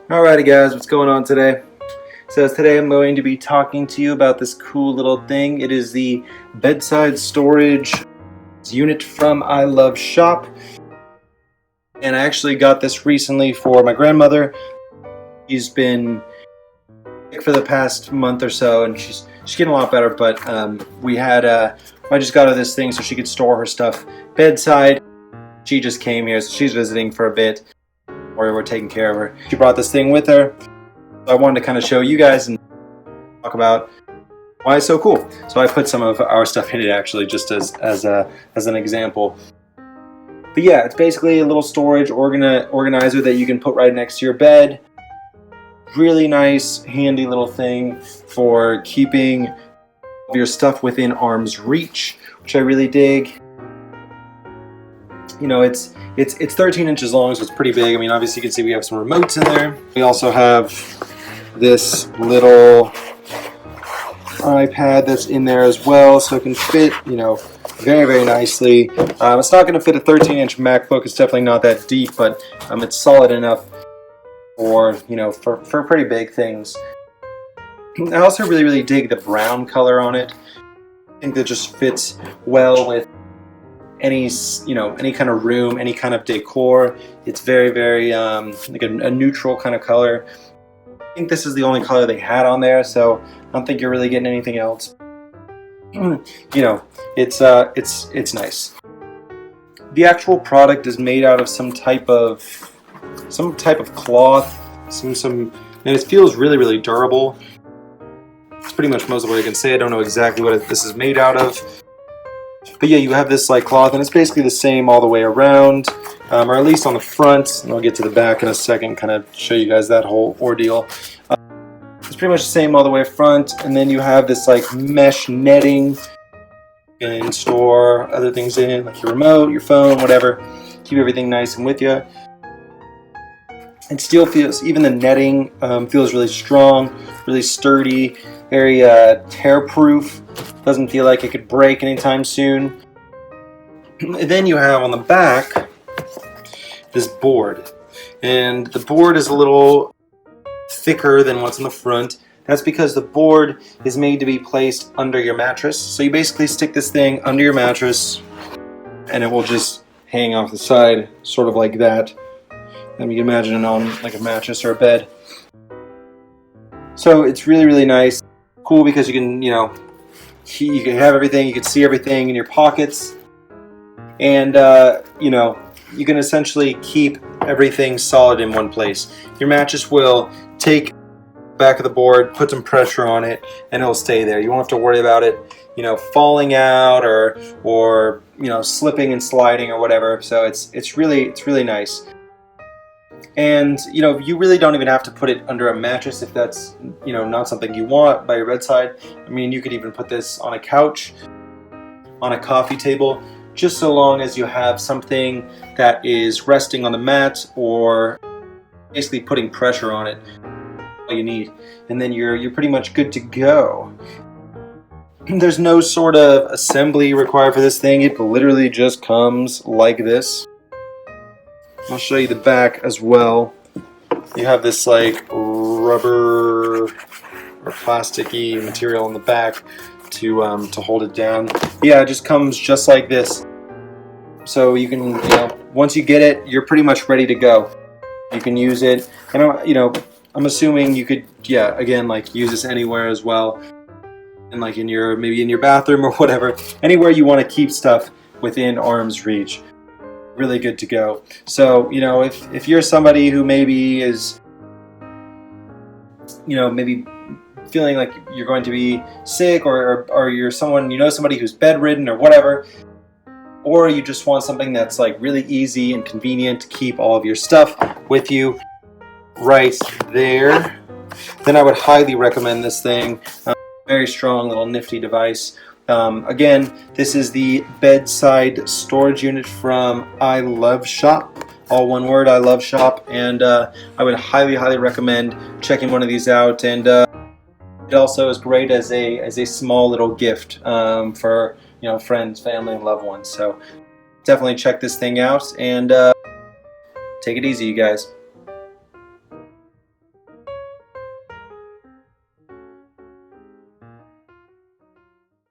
Alrighty guys, what's going on today? So today I'm going to be talking to you about this cool little thing. It is the bedside storage unit from ILoveShop. And I actually got this recently for my grandmother. She's been sick for the past month or so and she's getting a lot better, but I just got her this thing so she could store her stuff bedside. She just came here, so she's visiting for a bit. We're taking care of her. She brought this thing with her. So I wanted to kind of show you guys and talk about why it's so cool. So I put some of our stuff in it actually, just as an example. But yeah, it's basically a little storage organizer that you can put right next to your bed. Really nice, handy little thing for keeping your stuff within arm's reach, which I really dig. You know, it's 13 inches long, so it's pretty big. I mean, obviously you can see we have some remotes in there. We also have this little iPad that's in there as well, so it can fit, you know, very, very nicely. It's not going to fit a 13-inch MacBook. It's definitely not that deep, but it's solid enough for, you know, for pretty big things. I also really, really dig the brown color on it. I think that just fits well with any kind of room, any kind of decor. It's very, very like a neutral kind of color. I think this is the only color they had on there, so I don't think you're really getting anything else. You know, it's nice. The actual product is made out of some type of cloth. And it feels really, really durable. It's pretty much most of what I can say. I don't know exactly what this is made out of. But yeah, you have this like cloth, and it's basically the same all the way around, or at least on the front. And I'll get to the back in a second, kind of show you guys that whole ordeal. It's pretty much the same all the way front, and then you have this like mesh netting. You can store other things in, like your remote, your phone, whatever. Keep everything nice and with you. It still feels, even the netting feels really strong, really sturdy, very tear-proof. Doesn't feel like it could break anytime soon. And then you have on the back this board, and the board is a little thicker than what's in the front. That's because the board is made to be placed under your mattress. So you basically stick this thing under your mattress and it will just hang off the side, sort of like that. And you can imagine it on like a mattress or a bed. So it's really, really nice. Cool because you can, you know, you can have everything, you can see everything in your pockets, and you know, you can essentially keep everything solid in one place. Your mattress will take the back of the board, put some pressure on it, and it'll stay there. You won't have to worry about it, you know, falling out or you know, slipping and sliding or whatever. So it's really nice. And you know, you really don't even have to put it under a mattress if that's, you know, not something you want by your bedside. I mean, you could even put this on a couch, on a coffee table, just so long as you have something that is resting on the mat or basically putting pressure on it. All you need, and then you're pretty much good to go. There's no sort of assembly required for this thing. It literally just comes like this. I'll show you the back as well. You have this like rubber or plasticky material in the back to hold it down. Yeah, it just comes just like this. So you can, you know, once you get it, you're pretty much ready to go. You can use it, and you know, I'm assuming you could, yeah, again, like use this anywhere as well, and like maybe in your bathroom or whatever, anywhere you want to keep stuff within arm's reach. Really good to go. So, you know, if you're somebody who maybe is, you know, maybe feeling like you're going to be sick, or you're someone, you know, somebody who's bedridden or whatever, or you just want something that's like really easy and convenient to keep all of your stuff with you right there, then I would highly recommend this thing. Very strong little nifty device. Again, this is the bedside storage unit from ILoveShop. All one word, ILoveShop, and I would highly, highly recommend checking one of these out. And it also is great as a small little gift for, you know, friends, family, and loved ones. So definitely check this thing out, and take it easy, you guys.